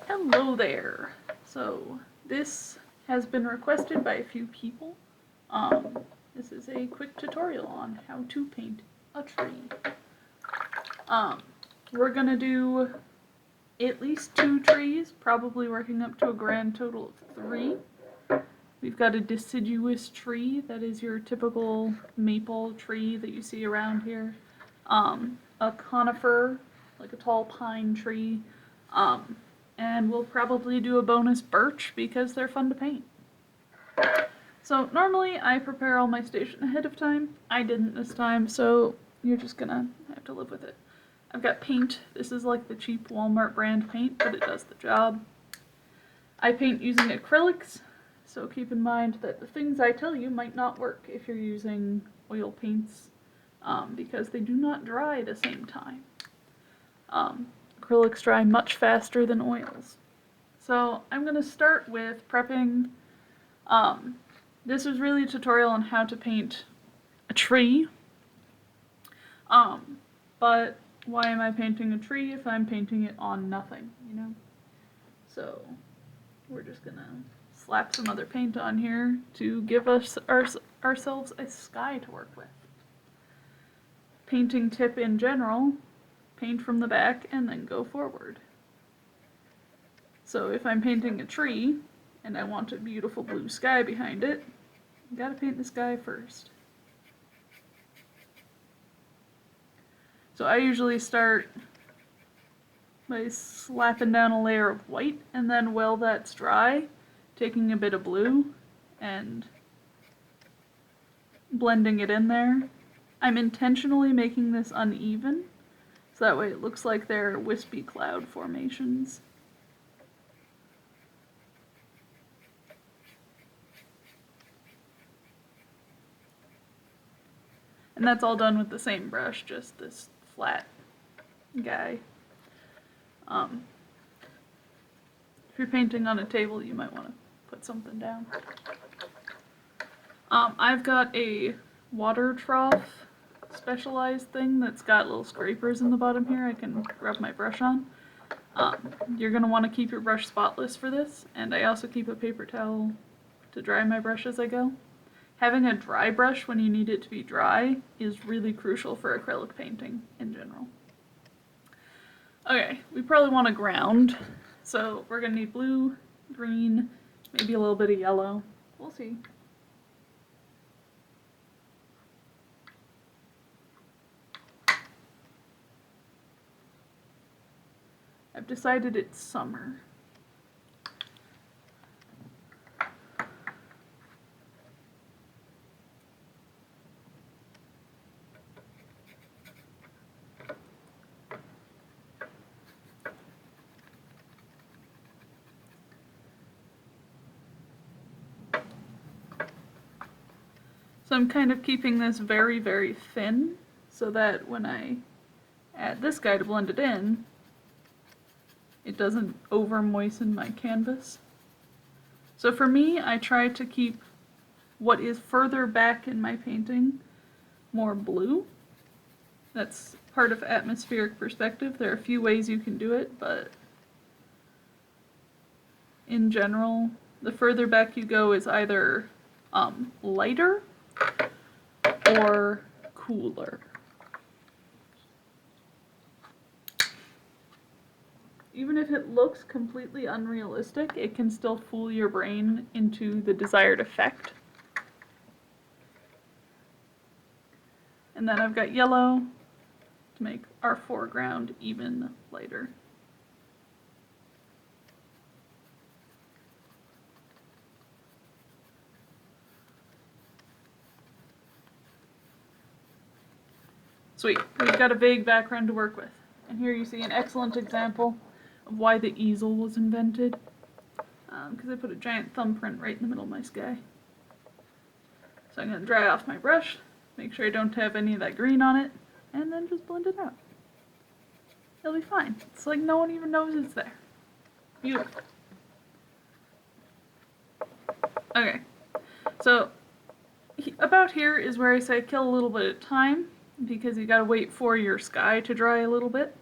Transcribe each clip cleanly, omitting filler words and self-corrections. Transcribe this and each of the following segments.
Hello there. So this has been requested by a few people. This is a quick tutorial on how to paint a tree. We're gonna do at least 2 trees, probably working up to a grand total of 3. We've got a deciduous tree, that is your typical maple tree that you see around here. A conifer, like a tall pine tree. And we'll probably do a bonus birch because they're fun to paint. So normally I prepare all my station ahead of time. I didn't this time, so you're just gonna have to live with it. I've got paint. This is like the cheap Walmart brand paint, but it does the job. I paint using acrylics, so keep in mind that the things I tell you might not work if you're using oil paints, because they do not dry at the same time. Acrylics dry much faster than oils. So I'm going to start with prepping. This is really a tutorial on how to paint a tree. But why am I painting a tree if I'm painting it on nothing, you know? So we're just going to slap some other paint on here to give us ourselves a sky to work with. Painting tip in general. Paint from the back and then go forward. So if I'm painting a tree and I want a beautiful blue sky behind it, you gotta paint the sky first. So I usually start by slapping down a layer of white, and then while that's dry, taking a bit of blue and blending it in there. I'm intentionally making this uneven, so that way it looks like they're wispy cloud formations. And that's all done with the same brush, just this flat guy. If you're painting on a table, you might want to put something down. I've got a water trough specialized thing that's got little scrapers in the bottom here I can rub my brush on. You're going to want to keep your brush spotless for this, and I also keep a paper towel to dry my brush as I go. Having a dry brush when you need it to be dry is really crucial for acrylic painting in general. Okay, we probably want a ground, so we're going to need blue, green, maybe a little bit of yellow. We'll see. I've decided it's summer. So I'm kind of keeping this very, very thin so that when I add this guy to blend it in, it doesn't over moisten my canvas. So for me, I try to keep what is further back in my painting more blue. That's part of atmospheric perspective. There are a few ways you can do it, but in general, the further back you go is either lighter or cooler. Even if it looks completely unrealistic, it can still fool your brain into the desired effect. And then I've got yellow to make our foreground even lighter. Sweet, we've got a vague background to work with. And here you see an excellent example of why the easel was invented, because I put a giant thumbprint right in the middle of my sky. So I'm going to dry off my brush, make sure I don't have any of that green on it, and then just blend it out. It'll be fine. It's like no one even knows it's there. Beautiful. Okay, so about here is where I say kill a little bit of time, because you gotta wait for your sky to dry a little bit.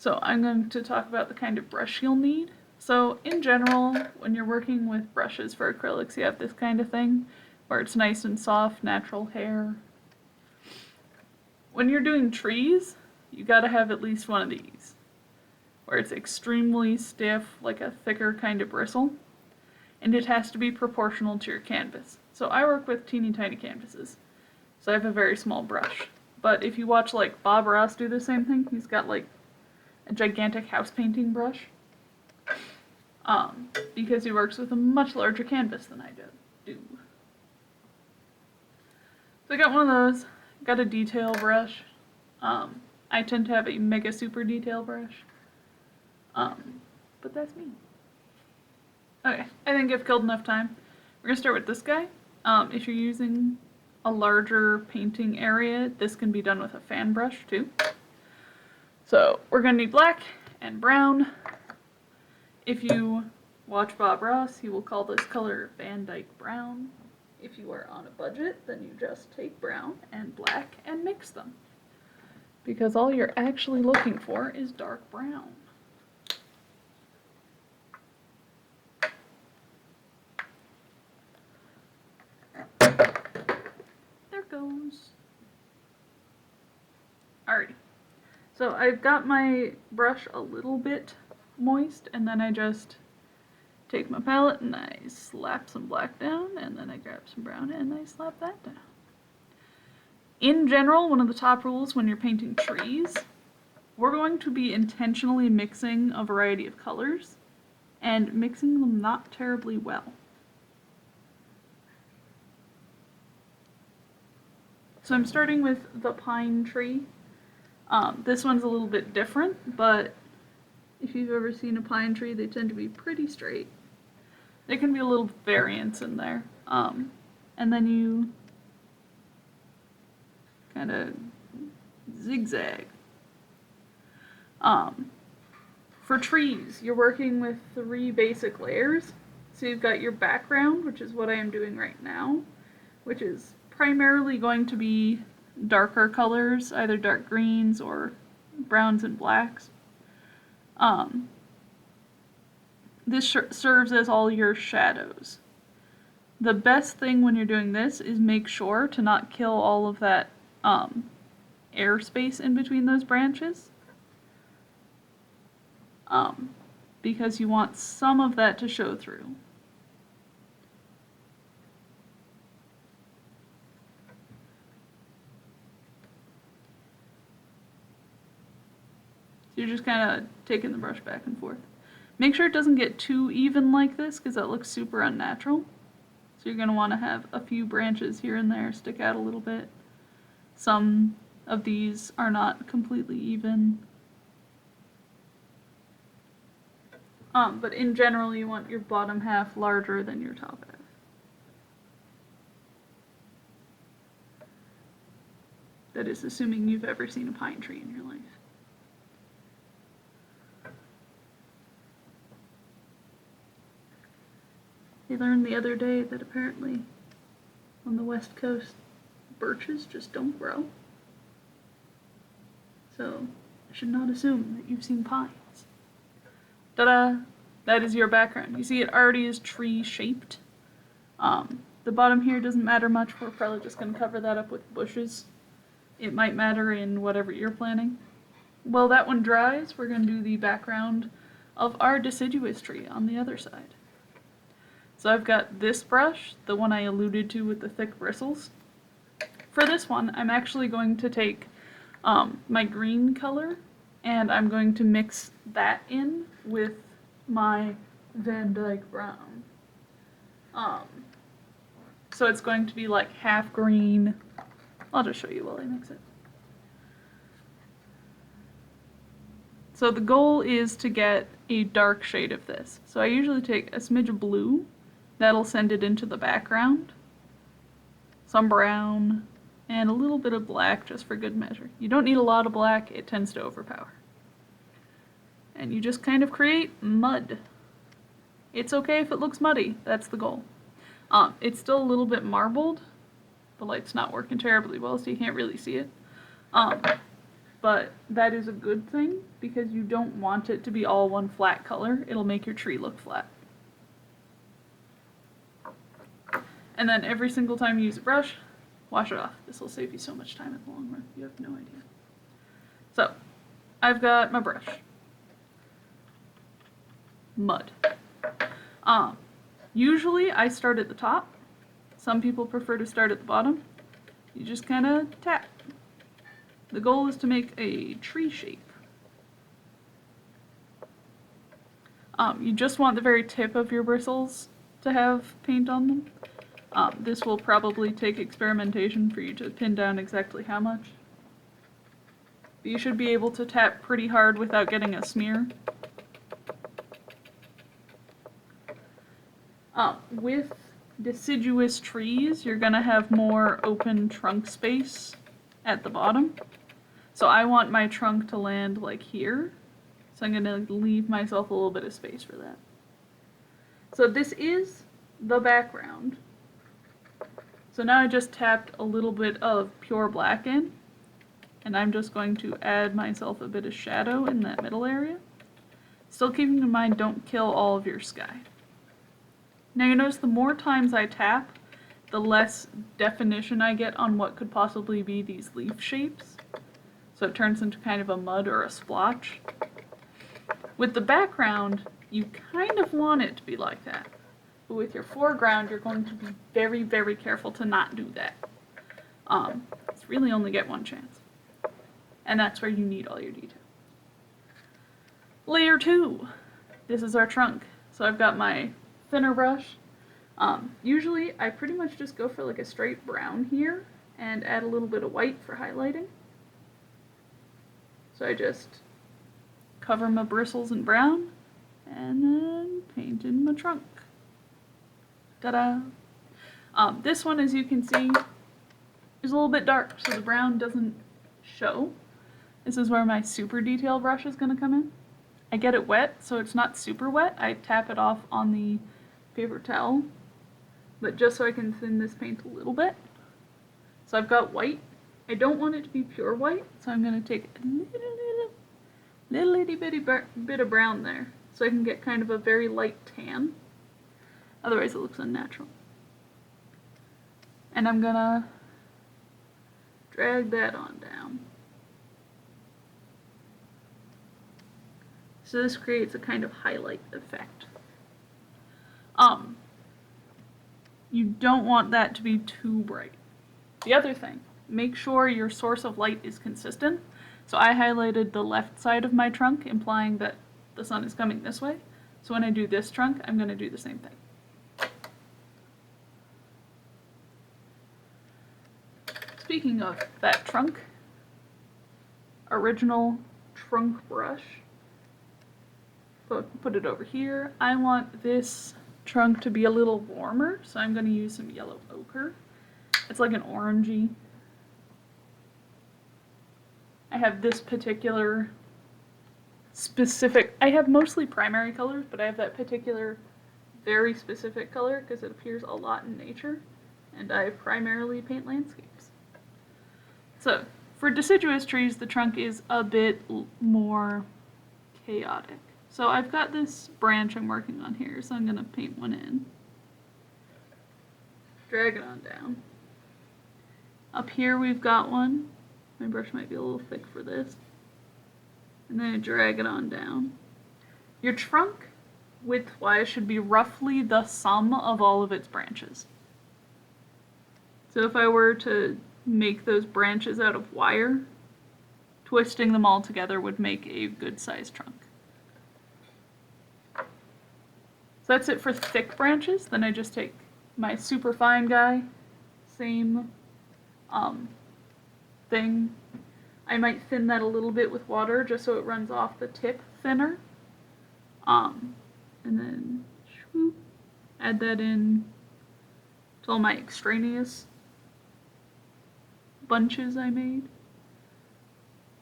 So I'm going to talk about the kind of brush you'll need. So in general, when you're working with brushes for acrylics, you have this kind of thing where it's nice and soft, natural hair. When you're doing trees, you gotta have at least one of these, where it's extremely stiff, like a thicker kind of bristle, and it has to be proportional to your canvas. So I work with teeny tiny canvases, so I have a very small brush. But if you watch like Bob Ross do the same thing, he's got like a gigantic house painting brush, because he works with a much larger canvas than I do. So I got one of those, got a detail brush. I tend to have a mega super detail brush, but that's me. Okay, I think I've killed enough time. We're gonna start with this guy. If you're using a larger painting area, this can be done with a fan brush too. So we're gonna need black and brown. If you watch Bob Ross, he will call this color Van Dyke Brown. If you are on a budget, then you just take brown and black and mix them, because all you're actually looking for is dark brown. There goes. Alrighty. So I've got my brush a little bit moist, and then I just take my palette and I slap some black down, and then I grab some brown and I slap that down. In general, one of the top rules when you're painting trees, we're going to be intentionally mixing a variety of colors and mixing them not terribly well. So I'm starting with the pine tree. This one's a little bit different, but if you've ever seen a pine tree, they tend to be pretty straight. There can be a little variance in there. And then you kind of zigzag. For trees, you're working with 3 basic layers. So you've got your background, which is what I am doing right now, which is primarily going to be darker colors, either dark greens or browns and blacks. This serves as all your shadows. The best thing when you're doing this is make sure to not kill all of that air space in between those branches, because you want some of that to show through. So you're just kind of taking the brush back and forth. Make sure it doesn't get too even like this, because that looks super unnatural. So you're going to want to have a few branches here and there stick out a little bit. Some of these are not completely even. But in general, you want your bottom half larger than your top half. That is assuming you've ever seen a pine tree in your life. I learned the other day that apparently on the West Coast, birches just don't grow. So I should not assume that you've seen pines. Ta-da! That is your background. You see it already is tree shaped. The bottom here doesn't matter much. We're probably just going to cover that up with bushes. It might matter in whatever you're planning. While that one dries, we're going to do the background of our deciduous tree on the other side. So I've got this brush, the one I alluded to with the thick bristles. For this one, I'm actually going to take my green color, and I'm going to mix that in with my Van Dyke Brown. So it's going to be like half green. I'll just show you while I mix it. So the goal is to get a dark shade of this. So I usually take a smidge of blue. That'll send it into the background. Some brown, and a little bit of black just for good measure. You don't need a lot of black, it tends to overpower. And you just kind of create mud. It's okay if it looks muddy, that's the goal. It's still a little bit marbled. The light's not working terribly well, so you can't really see it. But but that is a good thing because you don't want it to be all one flat color. It'll make your tree look flat. And then every single time you use a brush, wash it off. This will save you so much time in the long run. You have no idea. So, I've got my brush. Mud. Usually I start at the top. Some people prefer to start at the bottom. You just kind of tap. The goal is to make a tree shape. You just want the very tip of your bristles to have paint on them. This will probably take experimentation for you to pin down exactly how much. But you should be able to tap pretty hard without getting a smear. With deciduous trees, you're gonna have more open trunk space at the bottom. So I want my trunk to land like here. So I'm gonna leave myself a little bit of space for that. So this is the background. So now I just tapped a little bit of pure black in, and I'm just going to add myself a bit of shadow in that middle area. Still keeping in mind, don't kill all of your sky. Now you notice the more times I tap, the less definition I get on what could possibly be these leaf shapes. So it turns into kind of a mud or a splotch. With the background, you kind of want it to be like that. But with your foreground, you're going to be very, very careful to not do that. It's really only get one chance. And that's where you need all your detail. Layer 2. This is our trunk. So I've got my thinner brush. Usually I pretty much just go for like a straight brown here and add a little bit of white for highlighting. So I just cover my bristles in brown and then paint in my trunk. Ta-da! This one, as you can see, is a little bit dark, so the brown doesn't show. This is where my super detail brush is going to come in. I get it wet, so it's not super wet. I tap it off on the paper towel, but just so I can thin this paint a little bit. So I've got white. I don't want it to be pure white, so I'm going to take a little itty bitty bit of brown there, so I can get kind of a very light tan. Otherwise it looks unnatural. And I'm gonna drag that on down. So this creates a kind of highlight effect. You don't want that to be too bright. The other thing, make sure your source of light is consistent. So I highlighted the left side of my trunk, implying that the sun is coming this way. So when I do this trunk, I'm going to do the same thing. Speaking of that trunk, original trunk brush, put it over here. I want this trunk to be a little warmer, so I'm going to use some yellow ochre. It's like an orangey. I have this particular specific, I have mostly primary colors, but I have that particular very specific color because it appears a lot in nature, and I primarily paint landscapes. So, for deciduous trees, the trunk is a bit more chaotic. So I've got this branch I'm working on here, so I'm going to paint one in. Drag it on down. Up here we've got one. My brush might be a little thick for this. And then I drag it on down. Your trunk, width-wise, should be roughly the sum of all of its branches. So if I were to make those branches out of wire, twisting them all together would make a good-sized trunk. So that's it for thick branches. Then I just take my super fine guy, same thing. I might thin that a little bit with water just so it runs off the tip thinner. And then swoop, add that in to all my extraneous bunches I made.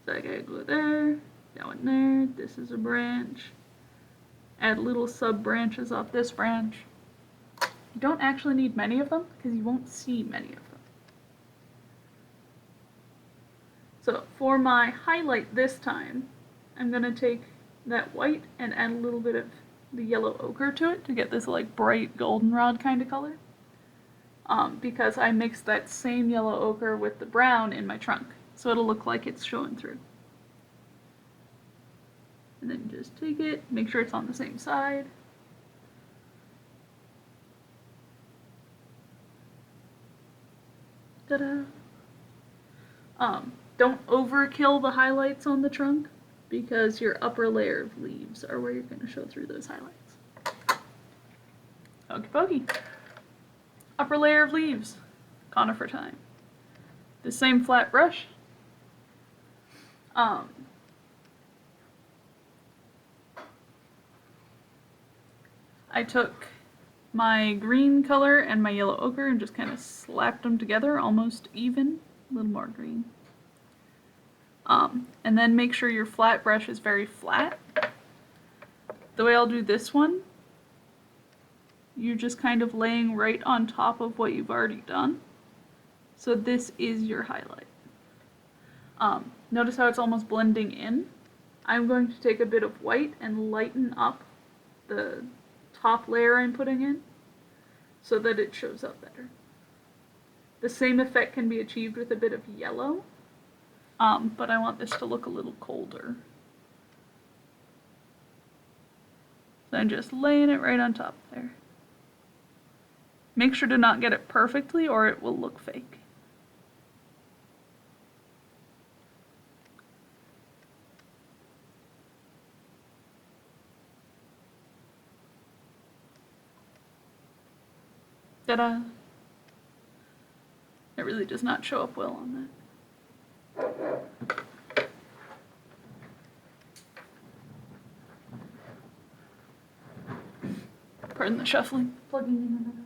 So I gotta go there, that one there, this is a branch. Add little sub-branches off this branch. You don't actually need many of them because you won't see many of them. So for my highlight this time, I'm going to take that white and add a little bit of the yellow ochre to it to get this like bright goldenrod kind of color. Because I mixed that same yellow ochre with the brown in my trunk, so it'll look like it's showing through. And then just take it, make sure it's on the same side. Ta-da! Don't overkill the highlights on the trunk, because your upper layer of leaves are where you're going to show through those highlights. Okie pokey. Upper layer of leaves. Conifer time. The same flat brush. I took my green color and my yellow ochre and just kind of slapped them together, almost even. A little more green. And then make sure your flat brush is very flat. The way I'll do this one, you're just kind of laying right on top of what you've already done. So this is your highlight. Notice how it's almost blending in. I'm going to take a bit of white and lighten up the top layer I'm putting in so that it shows up better. The same effect can be achieved with a bit of yellow, but I want this to look a little colder. So I'm just laying it right on top there. Make sure to not get it perfectly or it will look fake. Ta-da! It really does not show up well on that. Pardon the shuffling. Plugging in another way.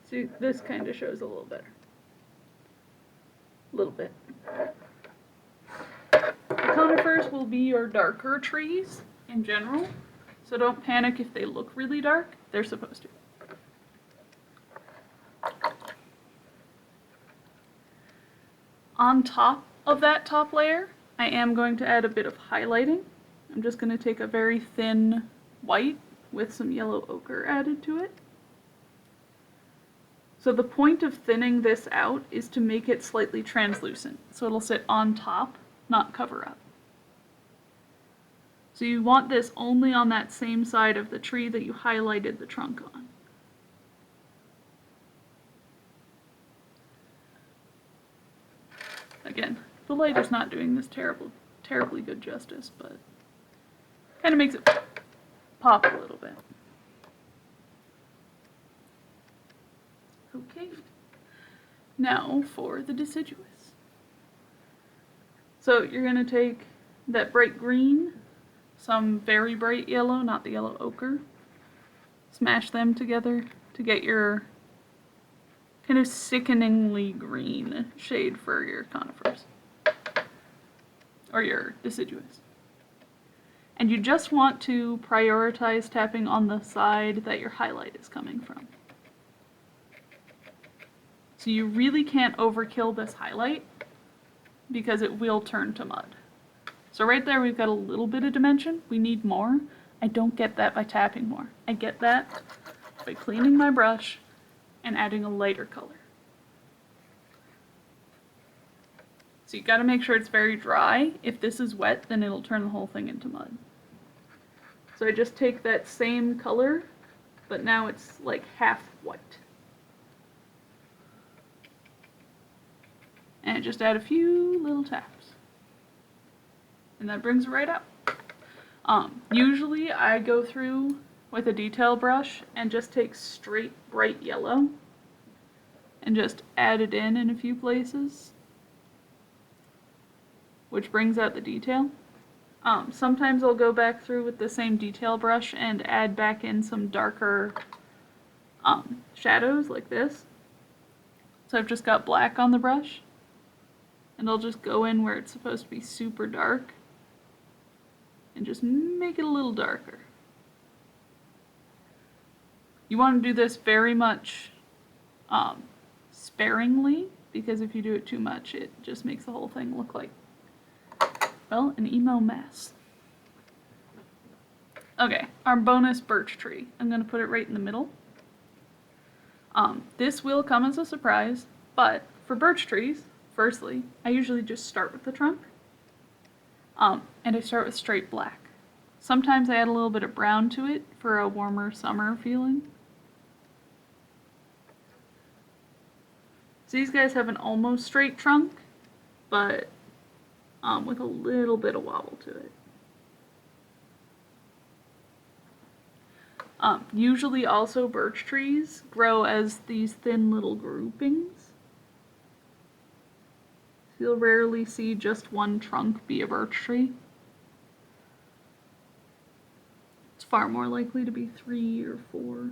See, this kind of shows a little better. A little bit. The conifers will be your darker trees in general, so don't panic if they look really dark. They're supposed to. On top of that top layer, I am going to add a bit of highlighting. I'm just going to take a very thin white with some yellow ochre added to it. So the point of thinning this out is to make it slightly translucent, so it'll sit on top, not cover up. So you want this only on that same side of the tree that you highlighted the trunk on. Again, the light is not doing this terribly good justice, but kind of makes it pop a little bit. Okay, now for the deciduous. So you're going to take that bright green, some very bright yellow, not the yellow ochre, smash them together to get your kind of sickeningly green shade for your conifers, or your deciduous. And you just want to prioritize tapping on the side that your highlight is coming from. So you really can't overkill this highlight because it will turn to mud. So right there we've got a little bit of dimension. We need more. I don't get that by tapping more. I get that by cleaning my brush and adding a lighter color. So you gotta make sure it's very dry. If this is wet, then it'll turn the whole thing into mud. So I just take that same color, but now it's like half white. And just add a few little taps. And that brings it right up. Usually I go through with a detail brush and just take straight bright yellow and just add it in a few places, which brings out the detail. Sometimes I'll go back through with the same detail brush and add back in some darker shadows like this. So I've just got black on the brush. and I'll just go in where it's supposed to be super dark and just make it a little darker. You want to do this very much sparingly, because if you do it too much, it just makes the whole thing look like, well, an emo mess. Okay, our bonus birch tree. I'm going to put it right in the middle. This will come as a surprise, but for birch trees, firstly, I usually just start with the trunk, and I start with straight black. Sometimes I add a little bit of brown to it for a warmer summer feeling. So these guys have an almost straight trunk, but with a little bit of wobble to it. Usually also birch trees grow as these thin little groupings. So you'll rarely see just one trunk be a birch tree. It's far more likely to be 3 or 4.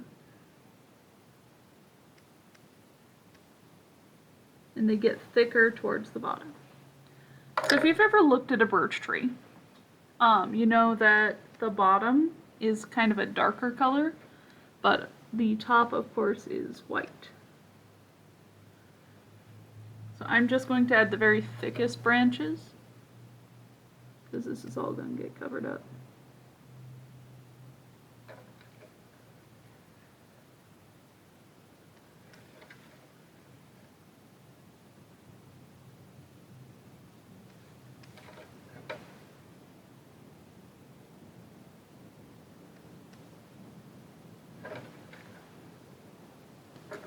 And they get thicker towards the bottom. So if you've ever looked at a birch tree, you know that the bottom is kind of a darker color, but the top, of course, is white. So I'm just going to add the very thickest branches, because this is all going to get covered up.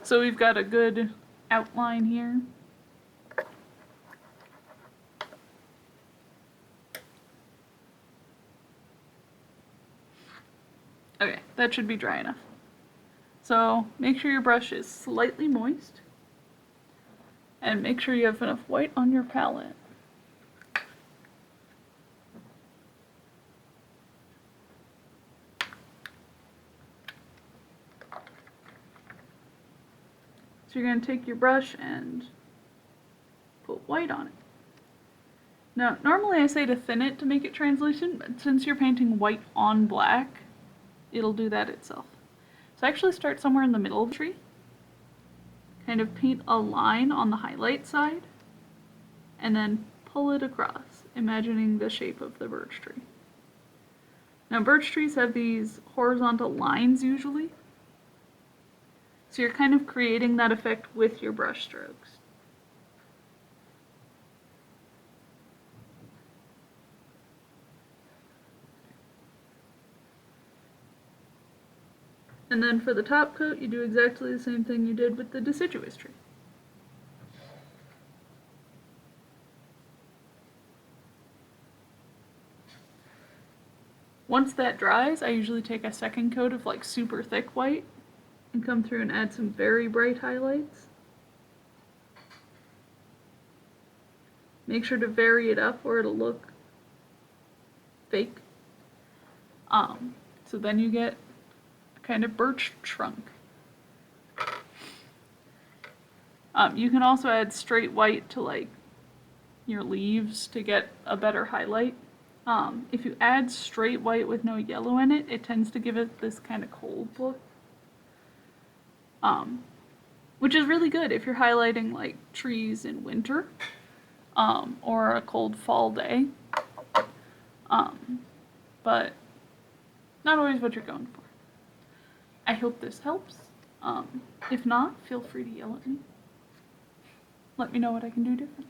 So we've got a good outline here. Okay, that should be dry enough. So make sure your brush is slightly moist, and make sure you have enough white on your palette. So you're going to take your brush and put white on it. Now, normally I say to thin it to make it translucent, but since you're painting white on black, it'll do that itself. So actually start somewhere in the middle of the tree, kind of paint a line on the highlight side, and then pull it across, imagining the shape of the birch tree. Now birch trees have these horizontal lines usually, so you're kind of creating that effect with your brush strokes. And then for the top coat, you do exactly the same thing you did with the deciduous tree. Once that dries, I usually take a second coat of like super thick white and come through and add some very bright highlights. Make sure to vary it up or it'll look fake. So then you get a kind of birch trunk. You can also add straight white to like your leaves to get a better highlight. If you add straight white with no yellow in it, it tends to give it this kind of cold look. Which is really good if you're highlighting like trees in winter, or a cold fall day. But not always what you're going for. I hope this helps. If not, feel free to yell at me. Let me know what I can do different.